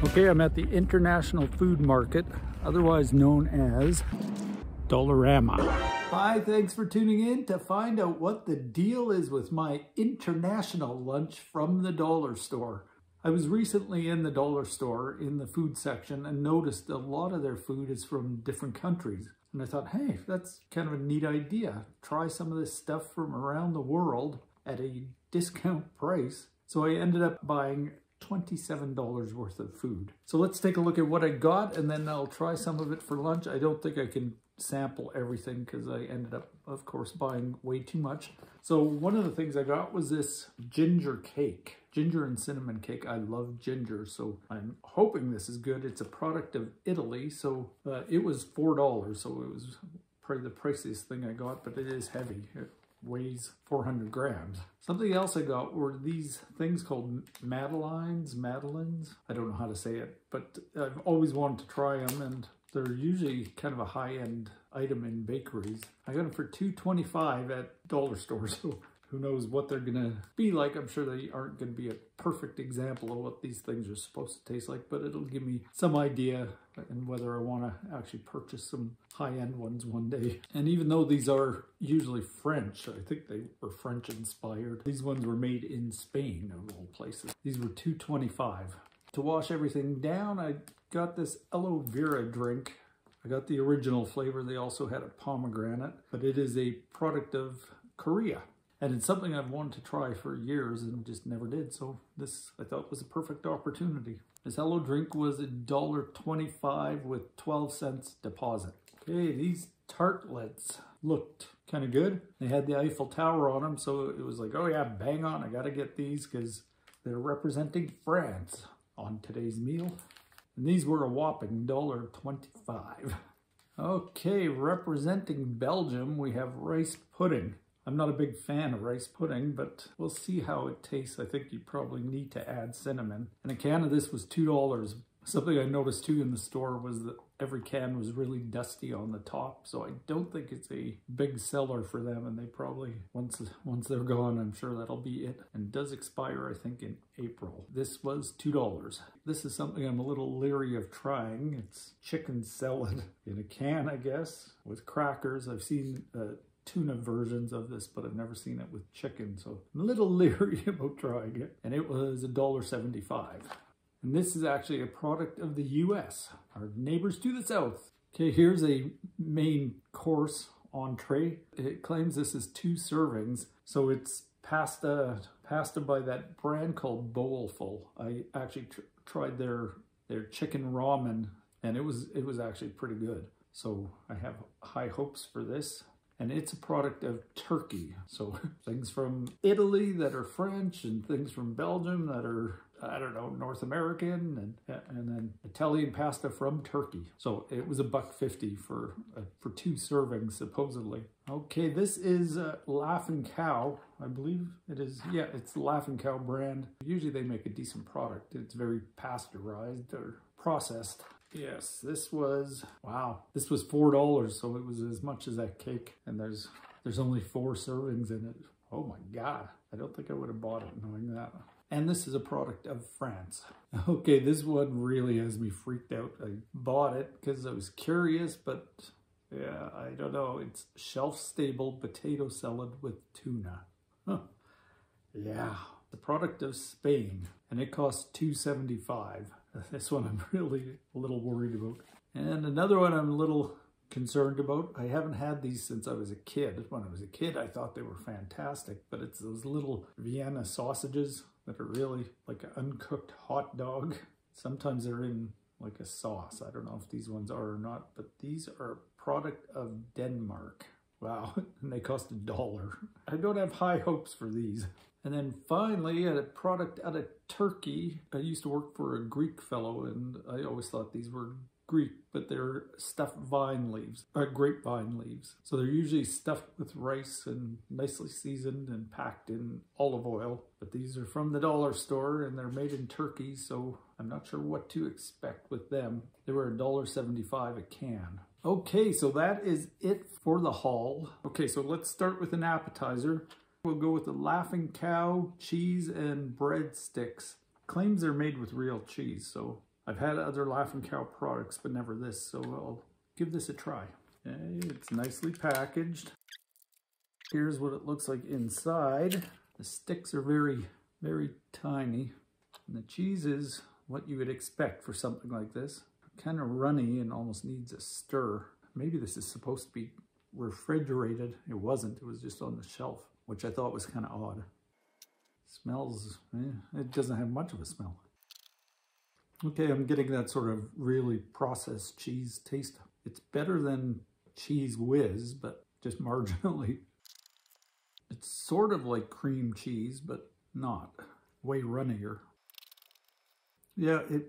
Okay, I'm at the International Food Market, otherwise known as Dollarama. Hi, thanks for tuning in to find out what the deal is with my international lunch from the dollar store. I was recently in the dollar store in the food section and noticed a lot of their food is from different countries. And I thought, hey, that's kind of a neat idea. Try some of this stuff from around the world at a discount price. So I ended up buying $27 worth of food. So let's take a look at what I got and then I'll try some of it for lunch. I don't think I can sample everything because I ended up, of course, buying way too much. So one of the things I got was this ginger cake, ginger and cinnamon cake. I love ginger, so I'm hoping this is good. It's a product of Italy, so it was $4, so it was probably the priciest thing I got, but it is heavy. It weighs 400 grams. Something else I got were these things called Madeleines. I don't know how to say it, but I've always wanted to try them, and they're usually kind of a high-end item in bakeries. I got them for $2.25 at dollar stores, so who knows what they're gonna be like. I'm sure they aren't gonna be a perfect example of what these things are supposed to taste like, but it'll give me some idea and whether I wanna actually purchase some high-end ones one day. And even though these are usually French, I think they were French inspired. These ones were made in Spain, of all places. These were $2.25. To wash everything down, I got this aloe vera drink. I got the original flavor. They also had a pomegranate, but it is a product of Korea. And it's something I've wanted to try for years and just never did. So this, I thought, was a perfect opportunity. This aloe drink was $1.25 with 12 cents deposit. Okay, these tartlets looked kind of good. They had the Eiffel Tower on them, so it was like, oh yeah, bang on, I gotta get these because they're representing France on today's meal. And these were a whopping $1.25. Okay, representing Belgium, we have rice pudding. I'm not a big fan of rice pudding, but we'll see how it tastes. I think you probably need to add cinnamon. And a can of this was $2. Something I noticed too in the store was that every can was really dusty on the top. So I don't think it's a big seller for them. And they probably, once they're gone, I'm sure that'll be it. And it does expire, I think, in April. This was $2. This is something I'm a little leery of trying. It's chicken salad in a can, I guess, with crackers. I've seen tuna versions of this, but I've never seen it with chicken, so I'm a little leery about trying it. And it was $1.75. And this is actually a product of the US, our neighbors to the south. Okay, here's a main course entree. It claims this is 2 servings, so it's pasta by that brand called Bowlful. I actually tried their chicken ramen, and it was actually pretty good. So I have high hopes for this. And it's a product of Turkey. So things from Italy that are French and things from Belgium that are, I don't know, North American, and then Italian pasta from Turkey. So it was $1.50 for 2 servings, supposedly. Okay, this is Laughing Cow. I believe it is, yeah, it's the Laughing Cow brand. Usually they make a decent product. It's very pasteurized or processed. Yes, this was, wow, this was $4, so it was as much as that cake, and there's only 4 servings in it. Oh my God, I don't think I would have bought it knowing that. And this is a product of France. Okay, this one really has me freaked out. I bought it because I was curious, but yeah, I don't know. It's shelf-stable potato salad with tuna. Huh. Yeah, the product of Spain, and it costs $2.75. This one I'm really a little worried about. And another one I'm a little concerned about. I haven't had these since I was a kid. When I was a kid, I thought they were fantastic, but it's those little Vienna sausages that are really like an uncooked hot dog. Sometimes they're in like a sauce. I don't know if these ones are or not, but these are a product of Denmark. Wow, and they cost $1. I don't have high hopes for these. And then finally, a product out of Turkey. I used to work for a Greek fellow, and I always thought these were Greek, but they're stuffed vine leaves, or grapevine leaves. So they're usually stuffed with rice and nicely seasoned and packed in olive oil. But these are from the dollar store, and they're made in Turkey, so I'm not sure what to expect with them. They were $1.75 a can. Okay, so that is it for the haul. Okay, so let's start with an appetizer. We'll go with the Laughing Cow cheese and breadsticks. Claims they're made with real cheese, so I've had other Laughing Cow products, but never this, so I'll give this a try. Okay, it's nicely packaged. Here's what it looks like inside. The sticks are very, very tiny. And the cheese is what you would expect for something like this. Kind of runny and almost needs a stir. Maybe this is supposed to be refrigerated. It wasn't, it was just on the shelf, which I thought was kind of odd. Smells, it doesn't have much of a smell. Okay, I'm getting that sort of really processed cheese taste. It's better than Cheese Whiz, but just marginally. It's sort of like cream cheese, but not. Way runnier. Yeah, it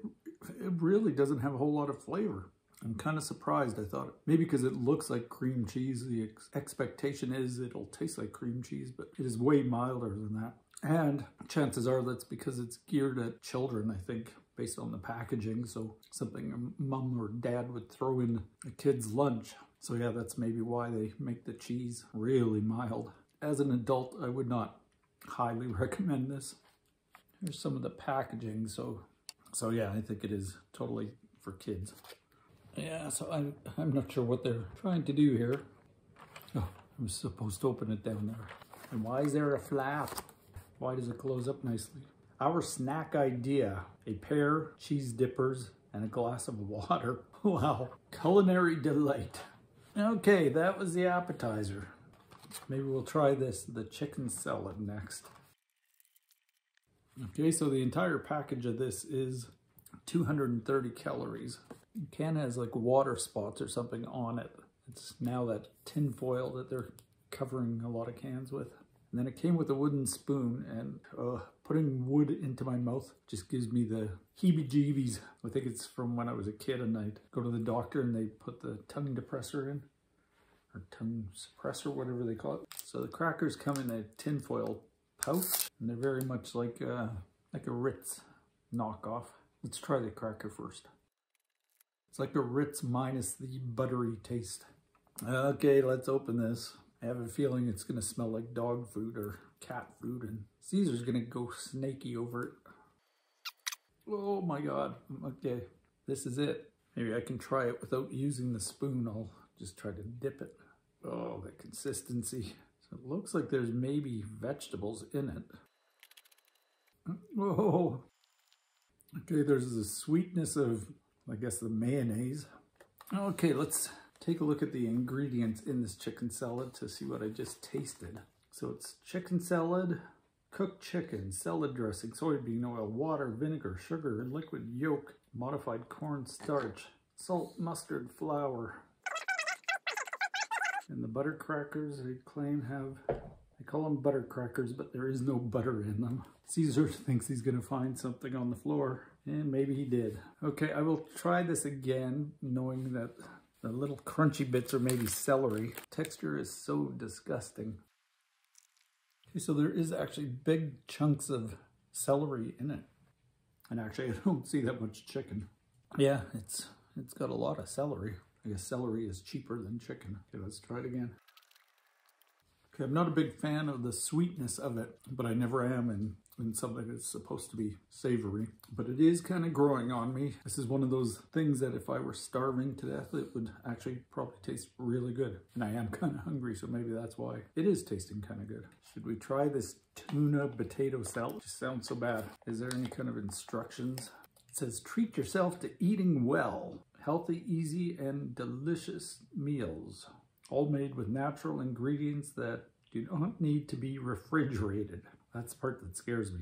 really doesn't have a whole lot of flavor. I'm kind of surprised. I thought maybe because it looks like cream cheese, the expectation is it'll taste like cream cheese, but it is way milder than that. And chances are that's because it's geared at children, I think, based on the packaging. So something a mom or dad would throw in a kid's lunch. So yeah, that's maybe why they make the cheese really mild. As an adult, I would not highly recommend this. Here's some of the packaging. So yeah, I think it is totally for kids. Yeah, so I'm not sure what they're trying to do here. Oh, I'm supposed to open it down there. And why is there a flap? Why does it close up nicely? Our snack idea, a pair, cheese dippers, and a glass of water. Wow, culinary delight. Okay, that was the appetizer. Maybe we'll try the chicken salad next. Okay, so the entire package of this is 230 calories. The can has like water spots or something on it. It's now that tin foil that they're covering a lot of cans with. And then it came with a wooden spoon, and putting wood into my mouth just gives me the heebie-jeebies. I think it's from when I was a kid and I'd go to the doctor and they put the tongue depressor in, or tongue suppressor, whatever they call it. So the crackers come in a tinfoil pouch, and they're very much like a Ritz knockoff. Let's try the cracker first. It's like a Ritz minus the buttery taste. Okay, let's open this. I have a feeling it's gonna smell like dog food or cat food, and Caesar's gonna go snaky over it. Oh my God, okay, this is it. Maybe I can try it without using the spoon. I'll just try to dip it. Oh, the consistency. So it looks like there's maybe vegetables in it. Oh, okay, there's the sweetness of, I guess, the mayonnaise. Okay, let's take a look at the ingredients in this chicken salad to see what I just tasted. So it's chicken salad, cooked chicken, salad dressing, soybean oil, water, vinegar, sugar, liquid yolk, modified corn starch, salt, mustard, flour. And the butter crackers, they claim have, they call them butter crackers, but there is no butter in them. Caesar thinks he's gonna find something on the floor, and maybe he did. Okay, I will try this again, knowing that the little crunchy bits are maybe celery. Texture is so disgusting. Okay, so there is actually big chunks of celery in it. And actually, I don't see that much chicken. Yeah, it's got a lot of celery. I guess celery is cheaper than chicken. Okay, let's try it again. Okay, I'm not a big fan of the sweetness of it, but I never am in something that's supposed to be savory. But it is kind of growing on me. This is one of those things that if I were starving to death, it would actually probably taste really good. And I am kind of hungry, so maybe that's why it is tasting kind of good. Should we try this tuna potato salad? It just sounds so bad. Is there any kind of instructions? It says, treat yourself to eating well. Healthy, easy, and delicious meals. All made with natural ingredients that do not need to be refrigerated. That's the part that scares me.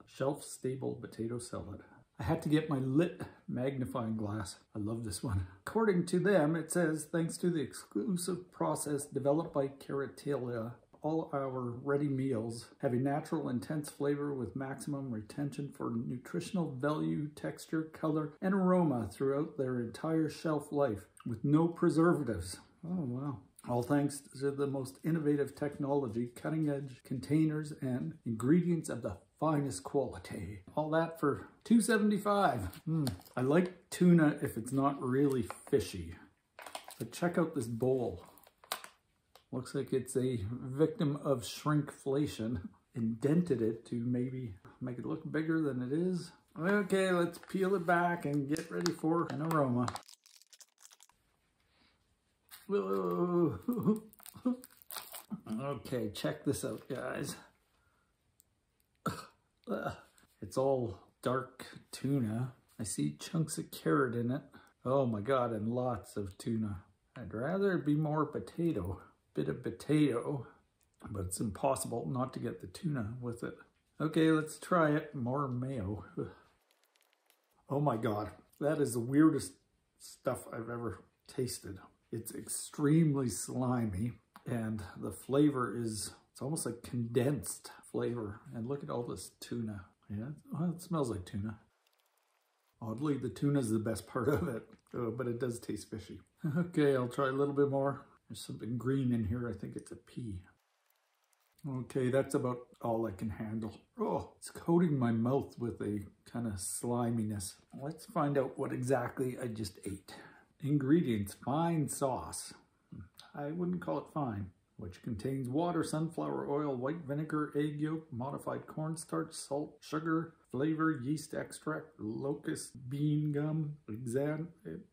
Shelf-stable potato salad. I had to get my lit magnifying glass. I love this one. According to them, it says, thanks to the exclusive process developed by Caratalia, all our ready meals have a natural, intense flavor with maximum retention for nutritional value, texture, color, and aroma throughout their entire shelf life with no preservatives. Oh, wow. All thanks to the most innovative technology, cutting-edge containers, and ingredients of the finest quality. All that for $2.75. I like tuna if it's not really fishy. But check out this bowl. Looks like it's a victim of shrinkflation. Indented it to maybe make it look bigger than it is. Okay, let's peel it back and get ready for an aroma. Whoa. Okay, check this out, guys. It's all dark tuna. I see chunks of carrot in it. Oh my God, and lots of tuna. I'd rather it be more potato, bit of potato, but it's impossible not to get the tuna with it. Okay, let's try it. More mayo. Oh my God, that is the weirdest stuff I've ever tasted. It's extremely slimy, and the flavor is, it's almost like condensed flavor. And look at all this tuna. Yeah, well, it smells like tuna. Oddly, the tuna is the best part of it, but it does taste fishy. Okay, I'll try a little bit more. There's something green in here. I think it's a pea. Okay, that's about all I can handle. Oh, it's coating my mouth with a kind of sliminess. Let's find out what exactly I just ate. Ingredients: fine sauce. I wouldn't call it fine. Which contains water, sunflower oil, white vinegar, egg yolk, modified cornstarch, salt, sugar, flavor, yeast extract, locust bean gum, xanthan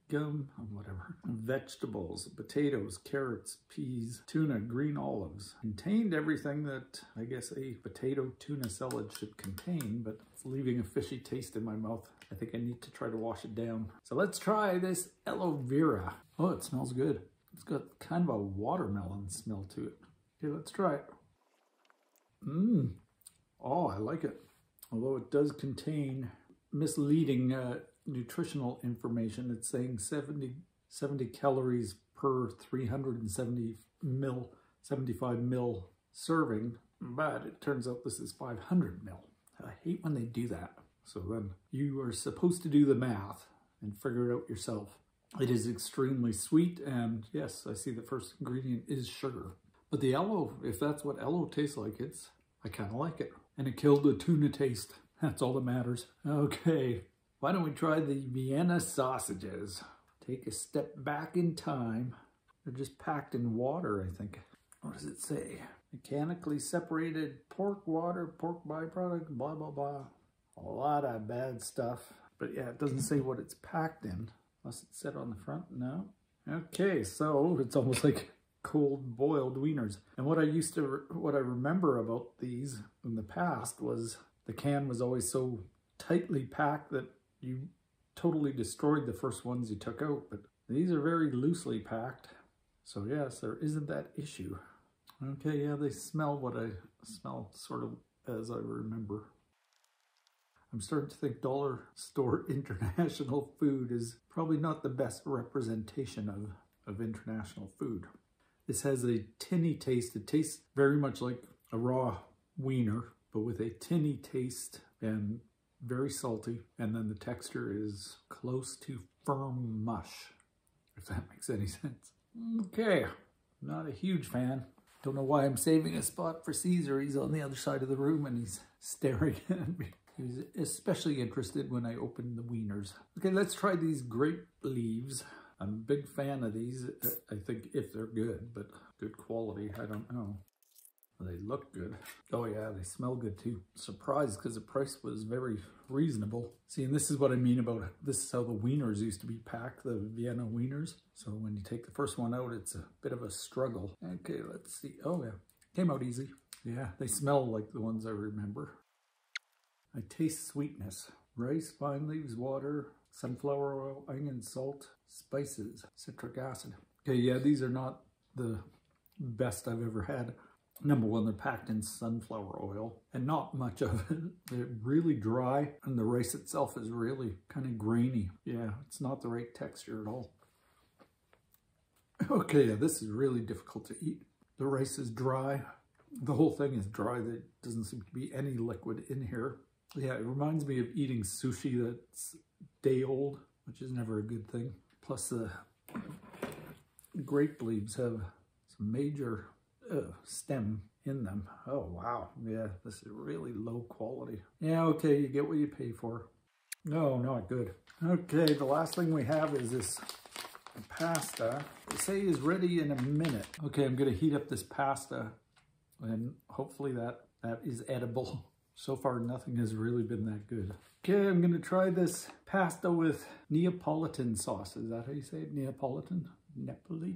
gum, whatever. Vegetables: potatoes, carrots, peas, tuna, green olives. Contained everything that I guess a potato tuna salad should contain, but it's leaving a fishy taste in my mouth. I think I need to try to wash it down. So let's try this aloe vera. Oh, it smells good. It's got kind of a watermelon smell to it. Okay, let's try it. Oh, I like it. Although it does contain misleading nutritional information. It's saying 70 calories per 75 mil serving, but it turns out this is 500 mil. I hate when they do that. So then you are supposed to do the math and figure it out yourself. It is extremely sweet, and yes, I see the first ingredient is sugar. But the aloe, if that's what aloe tastes like, I kind of like it. And it killed the tuna taste. That's all that matters. Okay, why don't we try the Vienna sausages? Take a step back in time. They're just packed in water, I think. What does it say? Mechanically separated pork water, pork byproduct, blah, blah, blah. A lot of bad stuff. But yeah, it doesn't say what it's packed in. Unless it said on the front, no. Okay, so it's almost like cold boiled wieners. And what I remember about these in the past was the can was always so tightly packed that you totally destroyed the first ones you took out. But these are very loosely packed. So yes, there isn't that issue. Okay, yeah, they smell what I smell sort of as I remember. I'm starting to think dollar store international food is probably not the best representation of international food. This has a tinny taste. It tastes very much like a raw wiener, but with a tinny taste and very salty. And then the texture is close to firm mush, if that makes any sense. Okay, not a huge fan. Don't know why I'm saving a spot for Caesar. He's on the other side of the room and he's staring at me. He was especially interested when I opened the wieners. Okay, let's try these grape leaves. I'm a big fan of these, I think, if they're good, but good quality, I don't know. They look good. Oh yeah, they smell good too. Surprised because the price was very reasonable. See, and this is what I mean about it. This is how the wieners used to be packed, the Vienna wieners. So when you take the first one out, it's a bit of a struggle. Okay, let's see. Oh yeah, came out easy. Yeah, they smell like the ones I remember. I taste sweetness. Rice, pine leaves, water, sunflower oil, onion, salt, spices, citric acid. Okay, yeah, these are not the best I've ever had. Number one, they're packed in sunflower oil and not much of it. They're really dry and the rice itself is really kind of grainy. Yeah, it's not the right texture at all. Okay, yeah, this is really difficult to eat. The rice is dry. The whole thing is dry. There doesn't seem to be any liquid in here. Yeah, it reminds me of eating sushi that's day old, which is never a good thing. Plus the grape leaves have some major stem in them. Oh, wow. Yeah, this is really low quality. Yeah, okay, you get what you pay for. No, not good. Okay, the last thing we have is this pasta. They say is ready in a minute. Okay, I'm going to heat up this pasta and hopefully that is edible. So far, nothing has really been that good. Okay, I'm gonna try this pasta with Neapolitan sauce. Is that how you say it? Neapolitan? Neapolitan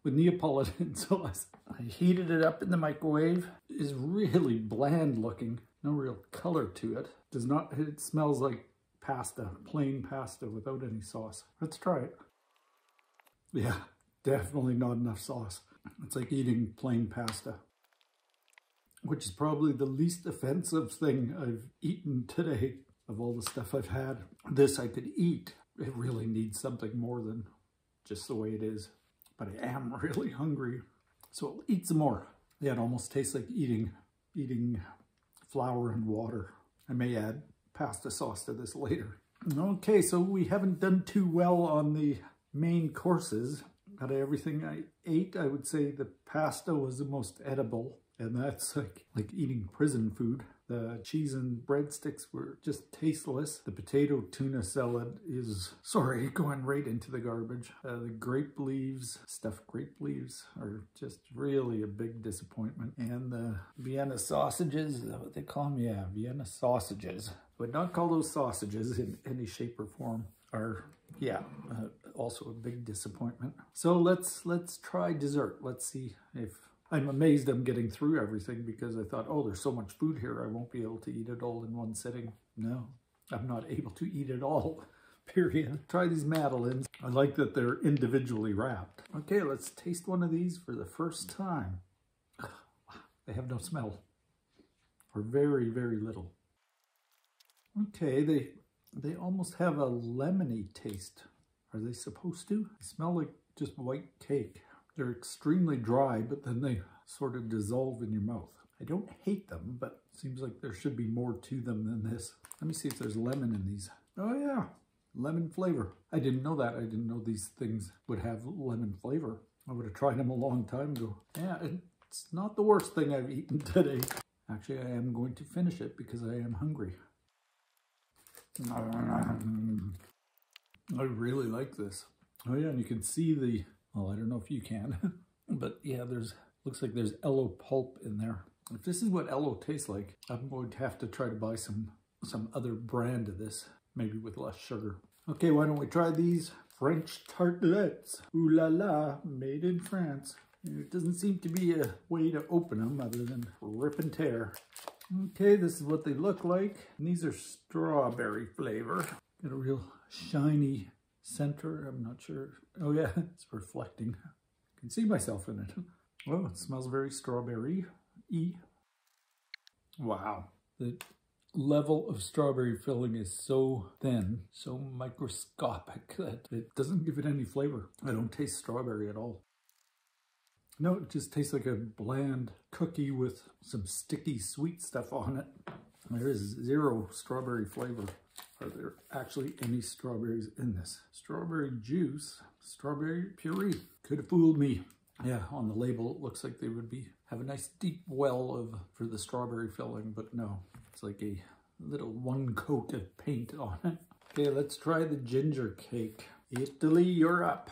with Neapolitan sauce. I heated it up in the microwave. It is really bland looking. No real color to it. It smells like pasta, plain pasta without any sauce. Let's try it. Yeah, definitely not enough sauce. It's like eating plain pasta, which is probably the least offensive thing I've eaten today of all the stuff I've had. This I could eat. It really needs something more than just the way it is. But I am really hungry, so I'll eat some more. Yeah, it almost tastes like eating flour and water. I may add pasta sauce to this later. Okay, so we haven't done too well on the main courses. Out of everything I ate, I would say the pasta was the most edible. And that's like eating prison food. The cheese and breadsticks were just tasteless. The potato tuna salad is, sorry, going right into the garbage. The grape leaves, stuffed grape leaves, are just really a big disappointment. And the Vienna sausages, is that what they call them? Yeah, Vienna sausages. Would not call those sausages in any shape or form. Are, yeah, also a big disappointment. So let's try dessert. Let's see if... I'm amazed I'm getting through everything because I thought, oh, there's so much food here, I won't be able to eat it all in one sitting. No, I'm not able to eat it all, period. Try these madeleines. I like that they're individually wrapped. Okay, let's taste one of these for the first time. They have no smell, or very, very little. Okay, they almost have a lemony taste. Are they supposed to? They smell like just white cake. They're extremely dry, but then they sort of dissolve in your mouth. I don't hate them, but it seems like there should be more to them than this. Let me see if there's lemon in these. Oh yeah, lemon flavor. I didn't know that. I didn't know these things would have lemon flavor. I would have tried them a long time ago. Yeah, it's not the worst thing I've eaten today. Actually, I am going to finish it because I am hungry. I really like this. Oh yeah, and you can see the... Well, I don't know if you can, but yeah, looks like there's Ello pulp in there. If this is what Ello tastes like, I'm going to have to try to buy some other brand of this, maybe with less sugar. Okay, why don't we try these French tartlets? Ooh la la, made in France. It doesn't seem to be a way to open them other than rip and tear. Okay, this is what they look like. And these are strawberry flavor. Got a real shiny center. I'm not sure. Oh yeah, it's reflecting. I can see myself in it. Oh, it smells very strawberry-y. Wow. The level of strawberry filling is so thin, so microscopic that it doesn't give it any flavor. I don't taste strawberry at all. No, it just tastes like a bland cookie with some sticky sweet stuff on it. There is zero strawberry flavor. Are there actually any strawberries in this? Strawberry juice, strawberry puree. Could have fooled me. Yeah, on the label it looks like they would have a nice deep well for the strawberry filling, but no. It's like a little one coat of paint on it. Okay, let's try the ginger cake. Italy, you're up.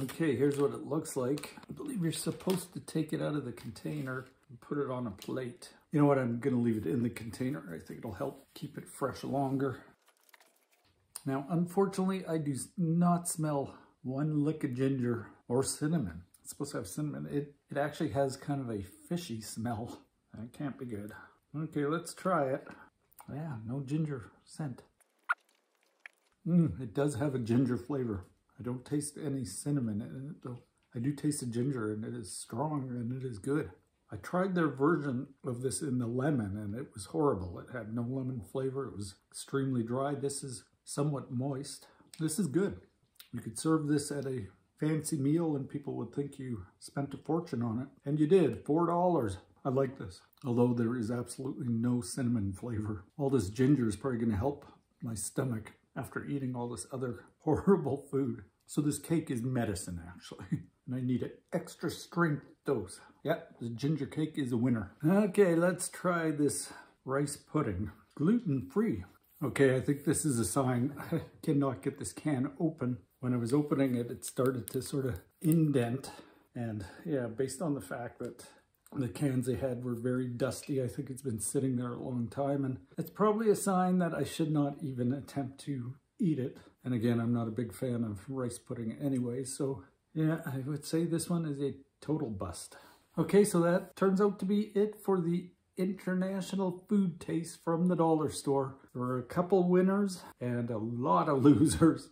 Okay, here's what it looks like. I believe you're supposed to take it out of the container and put it on a plate. You know what, I'm gonna leave it in the container. I think it'll help keep it fresh longer. Now, unfortunately, I do not smell one lick of ginger or cinnamon. It's supposed to have cinnamon. It actually has kind of a fishy smell. That can't be good. Okay, let's try it. Yeah, no ginger scent. It does have a ginger flavor. I don't taste any cinnamon in it though. I do taste the ginger and it is strong and it is good. I tried their version of this in the lemon and it was horrible. It had no lemon flavor. It was extremely dry. This is somewhat moist. This is good. You could serve this at a fancy meal and people would think you spent a fortune on it. And you did, $4. I like this. Although there is absolutely no cinnamon flavor. All this ginger is probably going to help my stomach after eating all this other horrible food. So this cake is medicine actually. And I need an extra strength dose. Yeah, the ginger cake is a winner. Okay, let's try this rice pudding. Gluten-free. Okay, I think this is a sign I cannot get this can open. When I was opening it, it started to sort of indent. And yeah, based on the fact that The cans they had were very dusty. I think it's been sitting there a long time, and it's probably a sign that I should not even attempt to eat it. And again, I'm not a big fan of rice pudding anyway, so yeah, I would say this one is a total bust. Okay, so that turns out to be it for the international food taste from the dollar store. There were a couple winners and a lot of losers.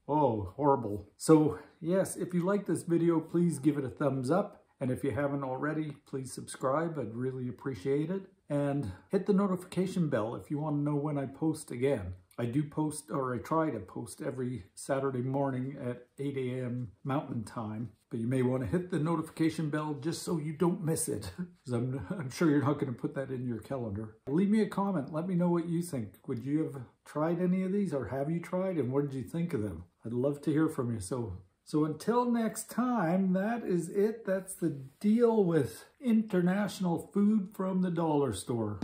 Oh, horrible. So yes, if you like this video, please give it a thumbs up. And if you haven't already, please subscribe. I'd really appreciate it. And hit the notification bell if you want to know when I post again. I do post, or I try to post every Saturday morning at 8 a.m. Mountain Time. But you may want to hit the notification bell just so you don't miss it. Because I'm sure you're not going to put that in your calendar. Leave me a comment. Let me know what you think. Would you have tried any of these, or have you tried? And what did you think of them? I'd love to hear from you. So until next time, that is it. That's the deal with international food from the dollar store.